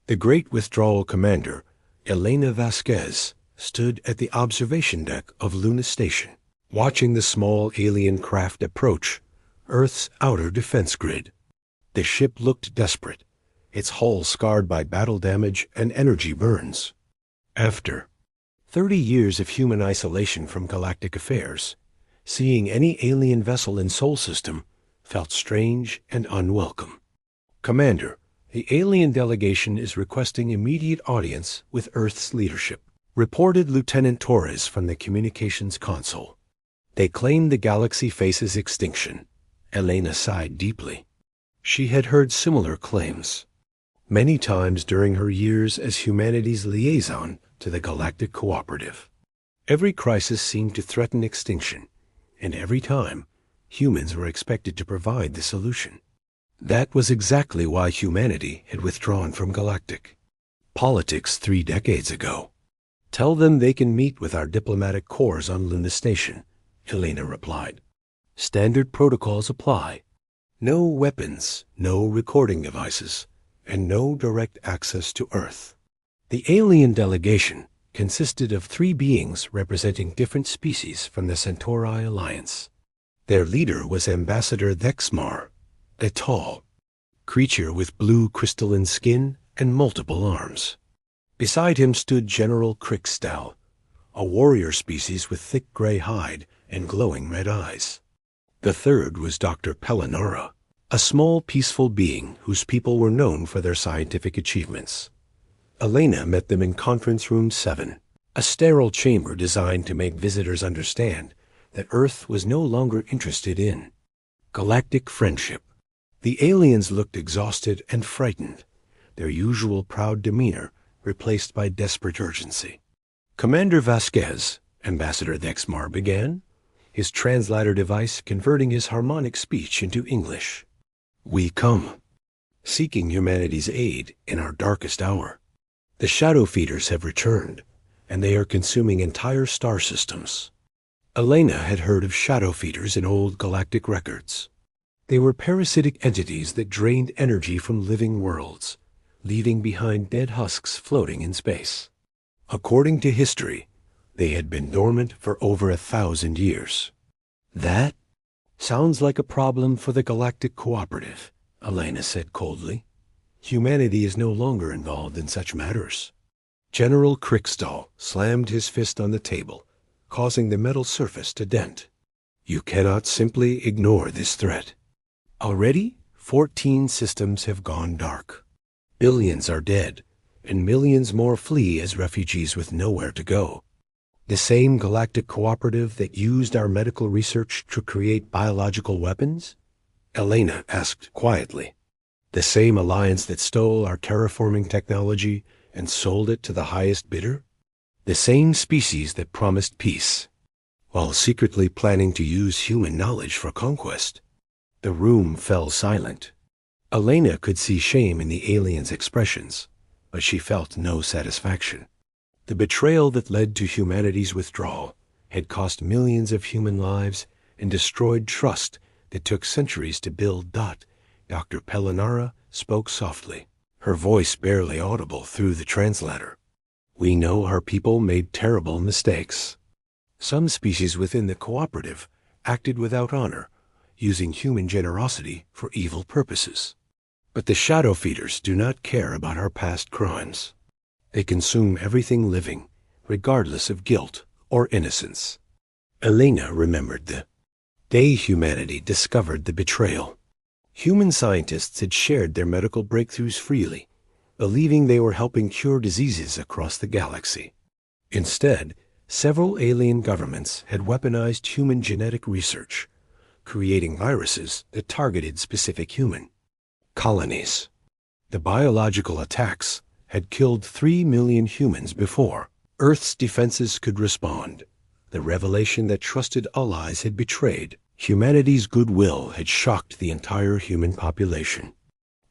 The Great Withdrawal commander, Elena Vasquez, stood at the observation deck of Luna Station, watching the small alien craft approach Earth's outer defense grid. The ship looked desperate, its hull scarred by battle damage and energy burns. After 30 years of human isolation from galactic affairs, seeing any alien vessel in Sol System felt strange and unwelcome. Commander, the alien delegation is requesting immediate audience with Earth's leadership, reported Lieutenant Torres from the communications console. They claim the galaxy faces extinction. Elena sighed deeply. She had heard similar claims many times during her years as humanity's liaison to the Galactic Cooperative. Every crisis seemed to threaten extinction, and every time, humans were expected to provide the solution. That was exactly why humanity had withdrawn from Galactic politics 3 decades ago. Tell them they can meet with our diplomatic corps on Luna Station, Elena replied. Standard protocols apply. No weapons, no recording devices, and no direct access to Earth. The alien delegation consisted of 3 beings representing different species from the Centauri Alliance. Their leader was Ambassador Thexmar, a tall creature with blue crystalline skin and multiple arms. Beside him stood General Krikstal, a warrior species with thick gray hide and glowing red eyes. The third was Dr. Pellinara, a small, peaceful being whose people were known for their scientific achievements. Elena met them in Conference Room 7, a sterile chamber designed to make visitors understand that Earth was no longer interested in galactic friendship. The aliens looked exhausted and frightened, their usual proud demeanor replaced by desperate urgency. Commander Vasquez, Ambassador Thexmar began, his translator device converting his harmonic speech into English. We come, seeking humanity's aid in our darkest hour. The shadow feeders have returned, and they are consuming entire star systems. Elena had heard of shadow feeders in old galactic records. They were parasitic entities that drained energy from living worlds, leaving behind dead husks floating in space. According to history, they had been dormant for over 1,000 years. That sounds like a problem for the Galactic Cooperative, Elena said coldly. Humanity is no longer involved in such matters. General Krikstal slammed his fist on the table, causing the metal surface to dent. You cannot simply ignore this threat. Already, 14 systems have gone dark. Billions are dead, and millions more flee as refugees with nowhere to go. The same galactic cooperative that used our medical research to create biological weapons? Elena asked quietly. The same alliance that stole our terraforming technology and sold it to the highest bidder? The same species that promised peace, while secretly planning to use human knowledge for conquest. The room fell silent. Elena could see shame in the aliens' expressions, but she felt no satisfaction. The betrayal that led to humanity's withdrawal had cost millions of human lives and destroyed trust that took centuries to build. Dr. Pellinara spoke softly, her voice barely audible through the translator. We know our people made terrible mistakes. Some species within the cooperative acted without honor, using human generosity for evil purposes. But the shadow feeders do not care about our past crimes. They consume everything living, regardless of guilt or innocence. Elena remembered the day humanity discovered the betrayal. Human scientists had shared their medical breakthroughs freely, believing they were helping cure diseases across the galaxy. Instead, several alien governments had weaponized human genetic research, creating viruses that targeted specific human colonies. The biological attacks had killed 3 million humans before Earth's defenses could respond. The revelation that trusted allies had betrayed humanity's goodwill had shocked the entire human population.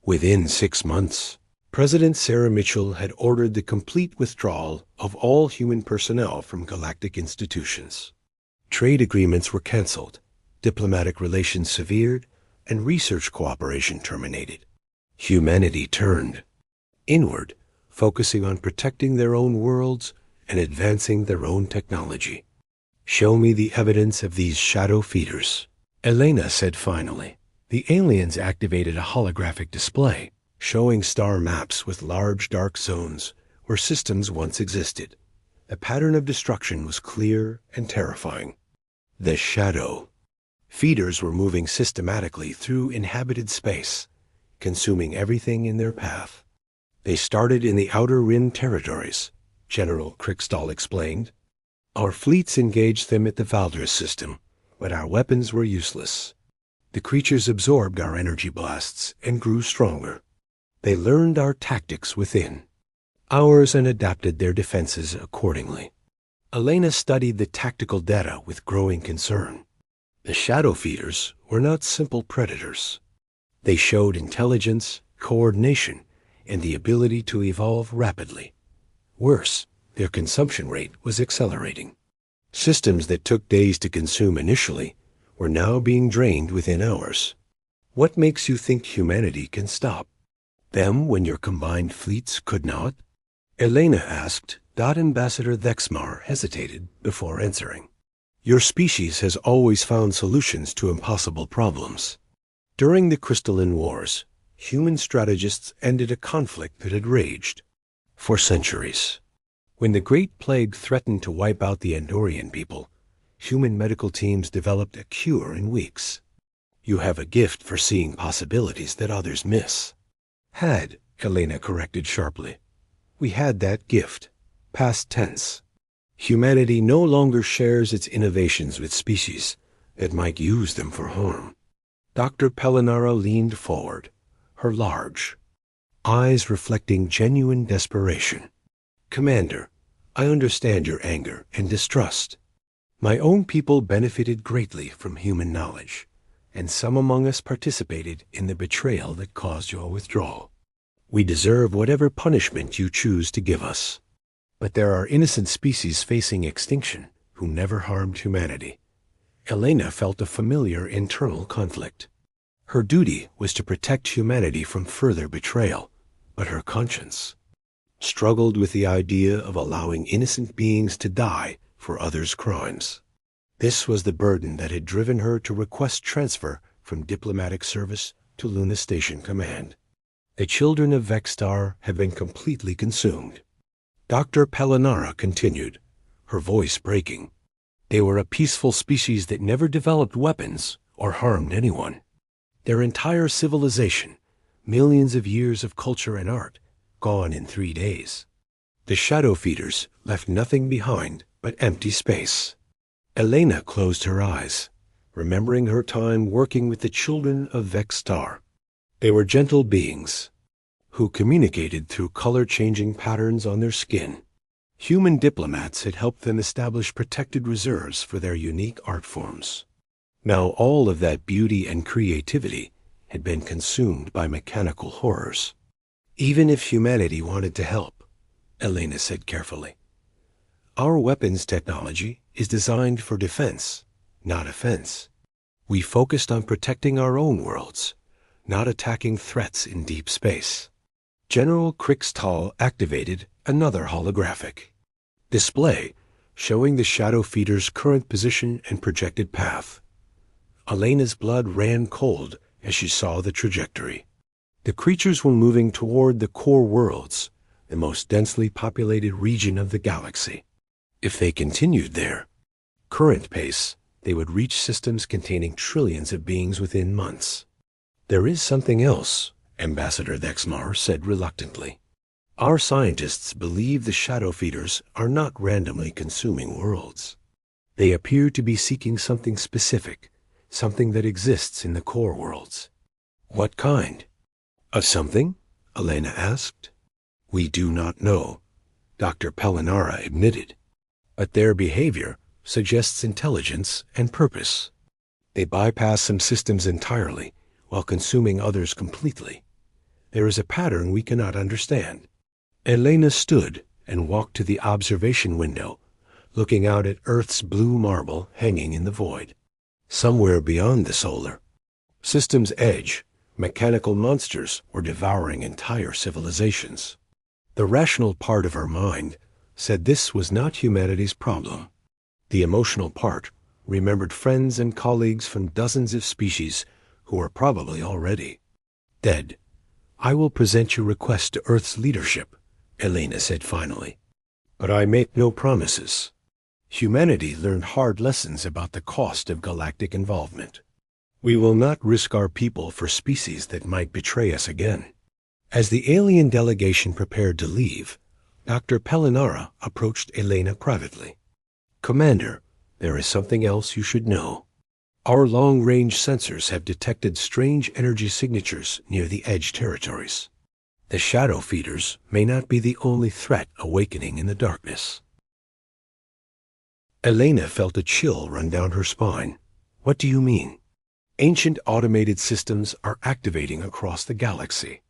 Within 6 months, President Sarah Mitchell had ordered the complete withdrawal of all human personnel from galactic institutions. Trade agreements were canceled, diplomatic relations severed, and research cooperation terminated. Humanity turned inward focusing on protecting their own worlds and advancing their own technology. "Show me the evidence of these shadow feeders," Elena said finally. The aliens activated a holographic display, showing star maps with large dark zones where systems once existed. The pattern of destruction was clear and terrifying. The shadow feeders were moving systematically through inhabited space, consuming everything in their path. They started in the Outer Rim territories, General Kriegstall explained. "Our fleets engaged them at the Valdres system, but our weapons were useless. The creatures absorbed our energy blasts and grew stronger. They learned our tactics within ours and adapted their defenses accordingly." Elena studied the tactical data with growing concern. The shadow feeders were not simple predators. They showed intelligence, coordination, and the ability to evolve rapidly. Worse, their consumption rate was accelerating. Systems that took days to consume initially were now being drained within hours. "What makes you think humanity can stop them when your combined fleets could not?" Elena asked. Ambassador Thexmar hesitated before answering. "Your species has always found solutions to impossible problems. During the Crystalline Wars, human strategists ended a conflict that had raged for centuries. When the Great Plague threatened to wipe out the Andorian people, human medical teams developed a cure in weeks. You have a gift for seeing possibilities that others miss." "Had," Elena corrected sharply. "We had that gift. Past tense. Humanity no longer shares its innovations with species that might use them for harm." Dr. Pellinara leaned forward, her large eyes reflecting genuine desperation. "Commander, I understand your anger and distrust. My own people benefited greatly from human knowledge, and some among us participated in the betrayal that caused your withdrawal. We deserve whatever punishment you choose to give us. But there are innocent species facing extinction who never harmed humanity." Elena felt a familiar internal conflict. Her duty was to protect humanity from further betrayal, but her conscience struggled with the idea of allowing innocent beings to die for others' crimes. This was the burden that had driven her to request transfer from diplomatic service to Luna Station Command. "The children of Vexstar have been completely consumed," Dr. Pellinara continued, her voice breaking. "They were a peaceful species that never developed weapons or harmed anyone. Their entire civilization, millions of years of culture and art, gone in 3 days. The shadow feeders left nothing behind but empty space." Elena closed her eyes, remembering her time working with the children of Vexstar. They were gentle beings who communicated through color-changing patterns on their skin. Human diplomats had helped them establish protected reserves for their unique art forms. Now all of that beauty and creativity had been consumed by mechanical horrors. "Even if humanity wanted to help," Elena said carefully, "our weapons technology is designed for defense, not offense. We focused on protecting our own worlds, not attacking threats in deep space." General Kriegstall activated another holographic display showing the shadow feeder's current position and projected path. Elena's blood ran cold as she saw the trajectory. The creatures were moving toward the core worlds, the most densely populated region of the galaxy. If they continued their current pace, they would reach systems containing trillions of beings within months. "There is something else," Ambassador Thexmar said reluctantly. "Our scientists believe the shadow feeders are not randomly consuming worlds. They appear to be seeking something specific, something that exists in the core worlds." "What kind of something?" Elena asked. "We do not know," Dr. Pellinara admitted. "But their behavior suggests intelligence and purpose. They bypass some systems entirely while consuming others completely. There is a pattern we cannot understand." Elena stood and walked to the observation window, looking out at Earth's blue marble hanging in the void. Somewhere beyond the solar system's edge, mechanical monsters were devouring entire civilizations. The rational part of her mind said this was not humanity's problem. The emotional part remembered friends and colleagues from dozens of species who were probably already dead. "I will present your request to Earth's leadership," Elena said finally. "But I make no promises." Humanity learned hard lessons about the cost of galactic involvement. We will not risk our people for species that might betray us again. As the alien delegation prepared to leave, Dr. Pellinara approached Elena privately. "Commander, there is something else you should know. Our long-range sensors have detected strange energy signatures near the edge territories. The shadow feeders may not be the only threat awakening in the darkness." Elena felt a chill run down her spine. "What do you mean?" "Ancient automated systems are activating across the galaxy.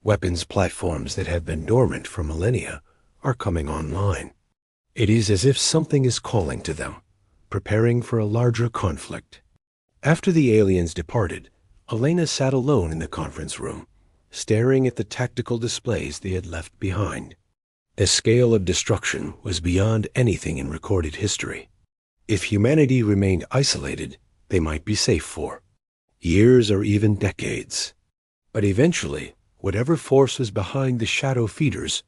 Weapons platforms that have been dormant for millennia are coming online. It is as if something is calling to them, preparing for a larger conflict." After the aliens departed, Elena sat alone in the conference room, staring at the tactical displays they had left behind. The scale of destruction was beyond anything in recorded history. If humanity remained isolated, they might be safe for years or even decades. But eventually, whatever force was behind the shadow feeders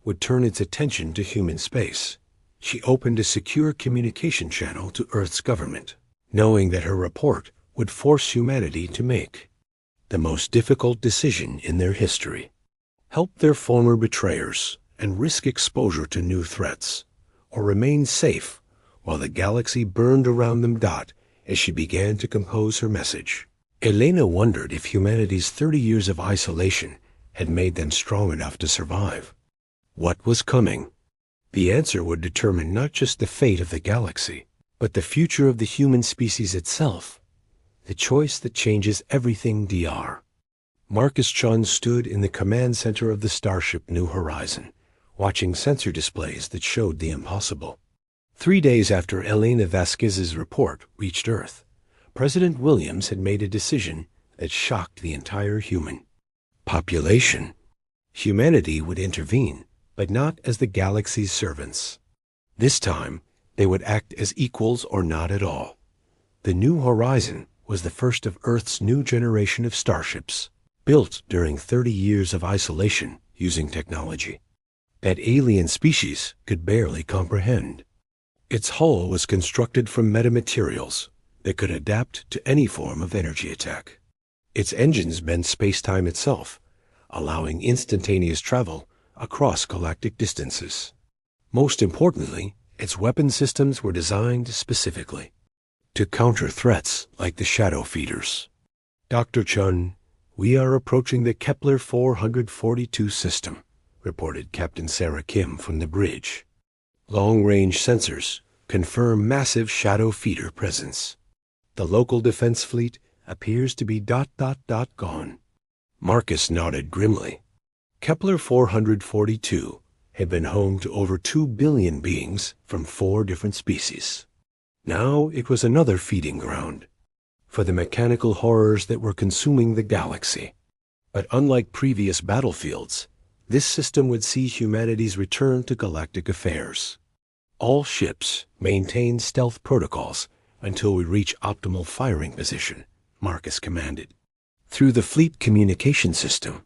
would turn its attention to human space. She opened a secure communication channel to Earth's government, knowing that her report would force humanity to make the most difficult decision in their history: help their former betrayers and risk exposure to new threats, or remain safe while the galaxy burned around them. As she began to compose her message, Elena wondered if humanity's 30 years of isolation had made them strong enough to survive. What was coming? The answer would determine not just the fate of the galaxy, but the future of the human species itself. The choice that changes everything. Dr. Marcus Chun stood in the command center of the starship New Horizon, watching sensor displays that showed the impossible. 3 days after Elena Vasquez's report reached Earth, President Williams had made a decision that shocked the entire human population. Humanity would intervene, but not as the galaxy's servants. This time, they would act as equals or not at all. The New Horizon was the first of Earth's new generation of starships, built during 30 years of isolation using technology that alien species could barely comprehend. Its hull was constructed from metamaterials that could adapt to any form of energy attack. Its engines bent space-time itself, allowing instantaneous travel across galactic distances. Most importantly, its weapon systems were designed specifically to counter threats like the shadow feeders. "Dr. Chun, we are approaching the Kepler 442 system," reported Captain Sarah Kim from the bridge. "Long-range sensors confirm massive shadow feeder presence. The local defense fleet appears to be ... gone." Marcus nodded grimly. Kepler 442 had been home to over 2 billion beings from 4 different species. Now it was another feeding ground for the mechanical horrors that were consuming the galaxy. But unlike previous battlefields, this system would see humanity's return to galactic affairs. "All ships maintain stealth protocols until we reach optimal firing position," Marcus commanded. Through the fleet communication system,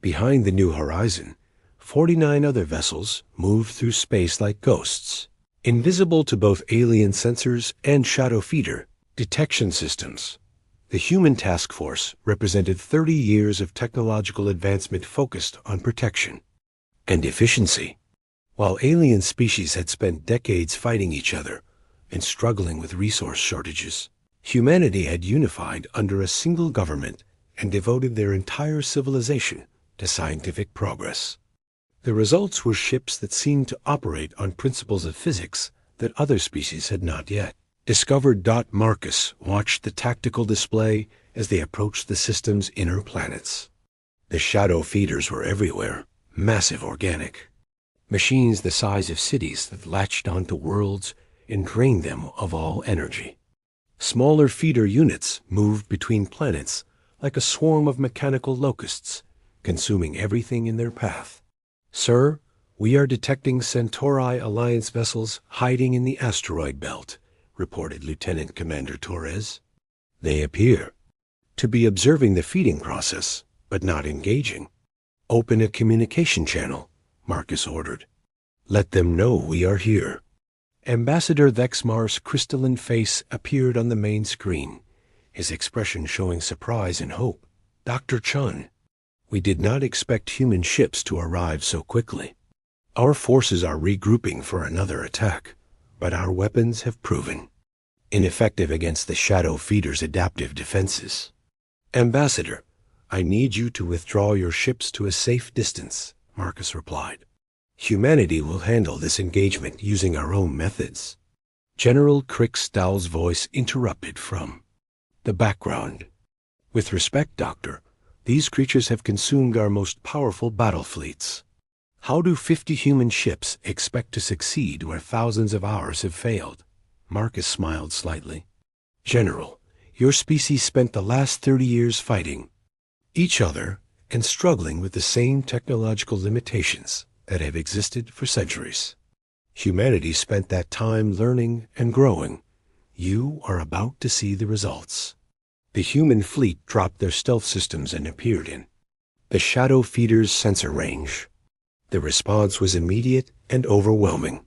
behind the New Horizon, 49 other vessels moved through space like ghosts, invisible to both alien sensors and shadow feeder detection systems. The human task force represented 30 years of technological advancement focused on protection and efficiency. While alien species had spent decades fighting each other and struggling with resource shortages, humanity had unified under a single government and devoted their entire civilization to scientific progress. The results were ships that seemed to operate on principles of physics that other species had not yet discovered. Marcus watched the tactical display as they approached the system's inner planets. The shadow feeders were everywhere, massive organic machines the size of cities that latched onto worlds and drained them of all energy. Smaller feeder units moved between planets like a swarm of mechanical locusts, consuming everything in their path. Sir, we are detecting Centauri Alliance vessels hiding in the asteroid belt, reported Lieutenant Commander Torres. They appear to be observing the feeding process, but not engaging. Open a communication channel, Marcus ordered. Let them know we are here. Ambassador Vexmar's crystalline face appeared on the main screen, his expression showing surprise and hope. Dr. Chun, we did not expect human ships to arrive so quickly. Our forces are regrouping for another attack, but our weapons have proven ineffective against the Shadow Feeder's adaptive defenses. Ambassador, I need you to withdraw your ships to a safe distance, Marcus replied. Humanity will handle this engagement using our own methods. General Krickstahl's voice interrupted from the background. With respect, Doctor, these creatures have consumed our most powerful battle fleets. How do 50 human ships expect to succeed where thousands of ours have failed? Marcus smiled slightly. General, your species spent the last 30 years fighting each other and struggling with the same technological limitations that have existed for centuries. Humanity spent that time learning and growing. You are about to see the results. The human fleet dropped their stealth systems and appeared in the Shadow Feeder's sensor range. The response was immediate and overwhelming.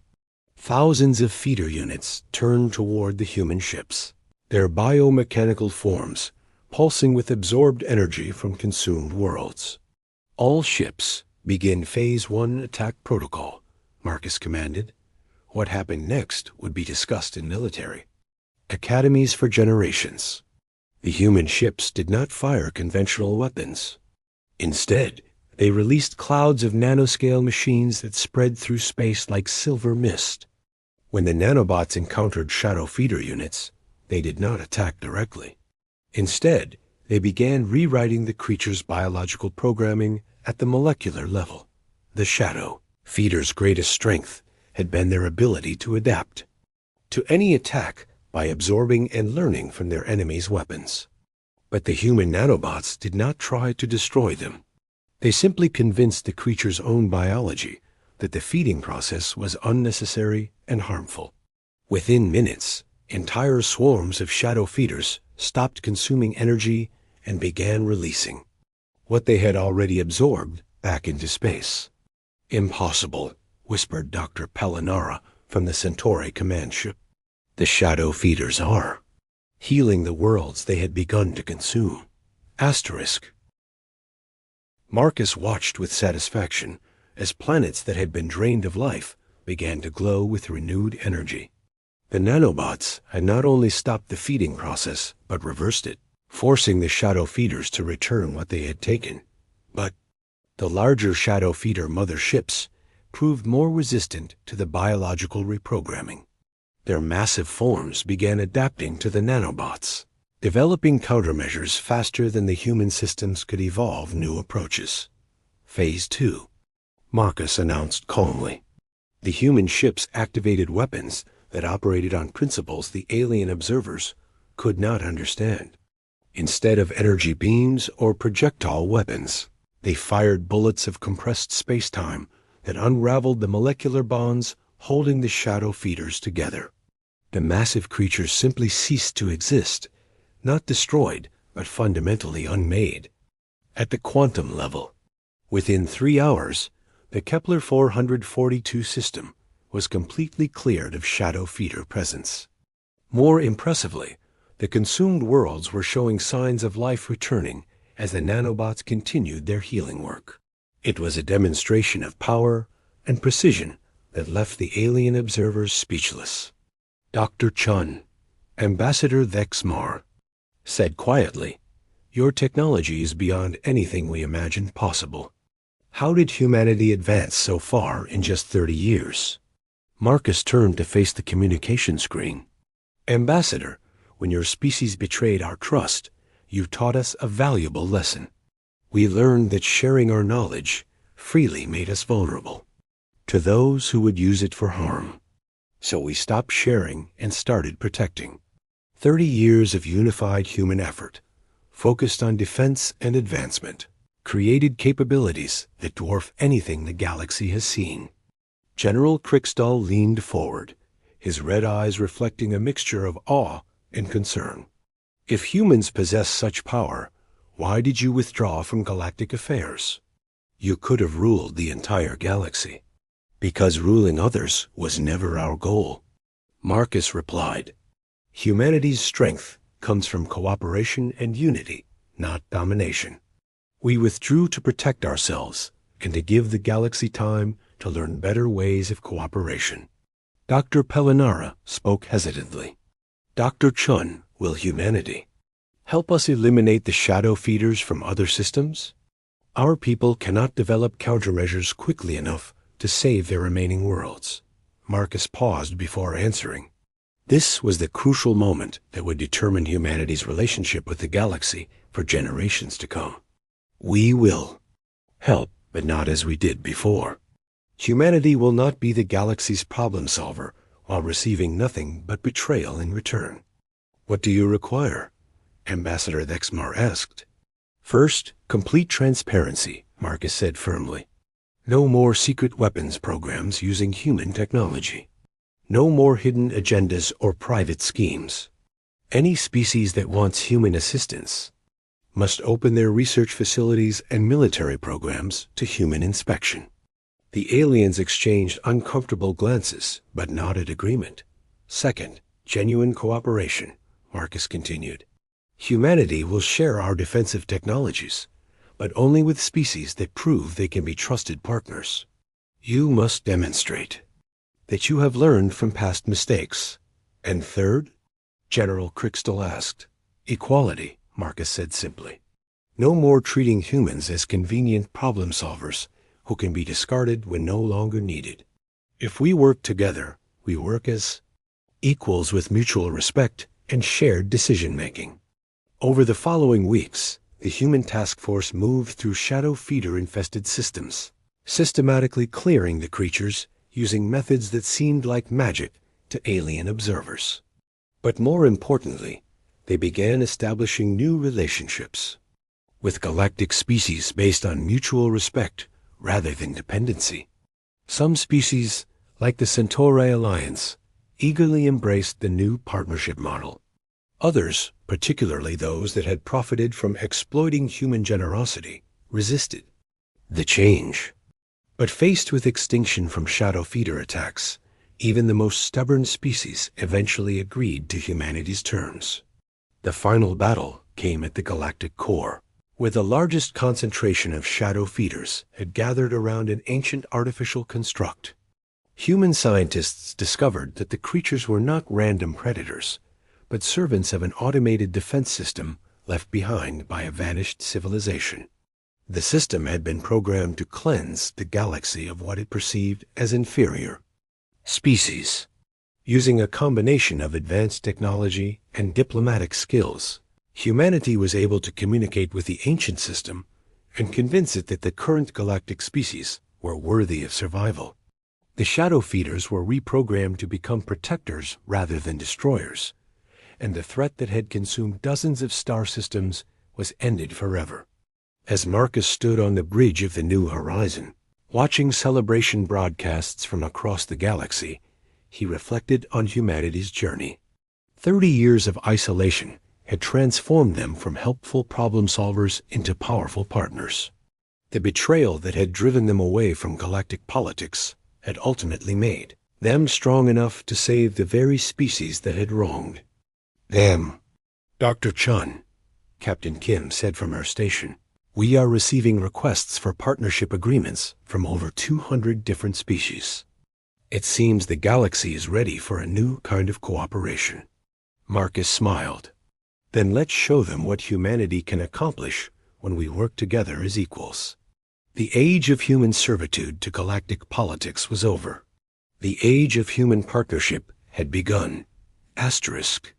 Thousands of feeder units turned toward the human ships, their biomechanical forms pulsing with absorbed energy from consumed worlds. All ships begin Phase 1 attack protocol, Marcus commanded. What happened next would be discussed in military academies for generations. The human ships did not fire conventional weapons. Instead, they released clouds of nanoscale machines that spread through space like silver mist. When the nanobots encountered Shadow Feeder units, they did not attack directly. Instead, they began rewriting the creature's biological programming at the molecular level. The Shadow Feeder's greatest strength had been their ability to adapt to any attack by absorbing and learning from their enemies' weapons. But the human nanobots did not try to destroy them. They simply convinced the creature's own biology that the feeding process was unnecessary and harmful. Within minutes, entire swarms of Shadow Feeders stopped consuming energy and began releasing what they had already absorbed back into space. Impossible, whispered Dr. Palinara from the Centauri command ship. The Shadow Feeders are healing the worlds they had begun to consume. Asterisk. Marcus watched with satisfaction as planets that had been drained of life began to glow with renewed energy. The nanobots had not only stopped the feeding process, but reversed it, forcing the Shadow Feeders to return what they had taken. But the larger Shadow Feeder mother ships proved more resistant to the biological reprogramming. Their massive forms began adapting to the nanobots, developing countermeasures faster than the human systems could evolve new approaches. Phase 2, Marcus announced calmly. The human ships activated weapons that operated on principles the alien observers could not understand. Instead of energy beams or projectile weapons, they fired bullets of compressed space-time that unraveled the molecular bonds holding the Shadow Feeders together. The massive creatures simply ceased to exist, not destroyed, but fundamentally unmade. At the quantum level, within 3 hours, the Kepler 442 system was completely cleared of Shadow Feeder presence. More impressively, the consumed worlds were showing signs of life returning as the nanobots continued their healing work. It was a demonstration of power and precision that left the alien observers speechless. Dr. Chun, Ambassador Vexmar, said quietly, "Your technology is beyond anything we imagined possible. How did humanity advance so far in just 30 years? Marcus turned to face the communication screen. Ambassador, when your species betrayed our trust, you taught us a valuable lesson. We learned that sharing our knowledge freely made us vulnerable to those who would use it for harm. So we stopped sharing and started protecting. 30 years of unified human effort, focused on defense and advancement. created capabilities that dwarf anything the galaxy has seen. General Krikstal leaned forward, his red eyes reflecting a mixture of awe and concern. If humans possess such power, why did you withdraw from galactic affairs? You could have ruled the entire galaxy. Because ruling others was never our goal. Marcus replied, humanity's strength comes from cooperation and unity, not domination. We withdrew to protect ourselves and to give the galaxy time to learn better ways of cooperation. Dr. Pelinara spoke hesitantly. Dr. Chun, will humanity help us eliminate the shadow feeders from other systems? Our people cannot develop countermeasures quickly enough to save their remaining worlds. Marcus paused before answering. This was the crucial moment that would determine humanity's relationship with the galaxy for generations to come. We will help, but not as we did before. Humanity will not be the galaxy's problem solver while receiving nothing but betrayal in return. What do you require? Ambassador Thexmar asked. First, complete transparency, Marcus said firmly. No more secret weapons programs using human technology. No more hidden agendas or private schemes. Any species that wants human assistance must open their research facilities and military programs to human inspection. The aliens exchanged uncomfortable glances, but nodded agreement. Second, genuine cooperation, Marcus continued. Humanity will share our defensive technologies, but only with species that prove they can be trusted partners. You must demonstrate that you have learned from past mistakes. And third, General Krikstal asked. Equality, Marcus said simply. No more treating humans as convenient problem solvers who can be discarded when no longer needed. If we work together, we work as equals with mutual respect and shared decision-making. Over the following weeks, the human task force moved through shadow feeder-infested systems, systematically clearing the creatures using methods that seemed like magic to alien observers. But more importantly, they began establishing new relationships with galactic species based on mutual respect rather than dependency. Some species, like the Centauri Alliance, eagerly embraced the new partnership model. Others, particularly those that had profited from exploiting human generosity, resisted the change. But faced with extinction from shadow feeder attacks, even the most stubborn species eventually agreed to humanity's terms. The final battle came at the galactic core, where the largest concentration of shadow feeders had gathered around an ancient artificial construct. Human scientists discovered that the creatures were not random predators, but servants of an automated defense system left behind by a vanished civilization. The system had been programmed to cleanse the galaxy of what it perceived as inferior species. Using a combination of advanced technology and diplomatic skills, humanity was able to communicate with the ancient system and convince it that the current galactic species were worthy of survival. The shadow feeders were reprogrammed to become protectors rather than destroyers, and the threat that had consumed dozens of star systems was ended forever. As Marcus stood on the bridge of the New Horizon, watching celebration broadcasts from across the galaxy, he reflected on humanity's journey. 30 years of isolation had transformed them from helpful problem solvers into powerful partners. The betrayal that had driven them away from galactic politics had ultimately made them strong enough to save the very species that had wronged them. Dr. Chun, Captain Kim said from our station, we are receiving requests for partnership agreements from over 200 different species. It seems the galaxy is ready for a new kind of cooperation. Marcus smiled. Then let's show them what humanity can accomplish when we work together as equals. The age of human servitude to galactic politics was over. The age of human partnership had begun. Asterisk.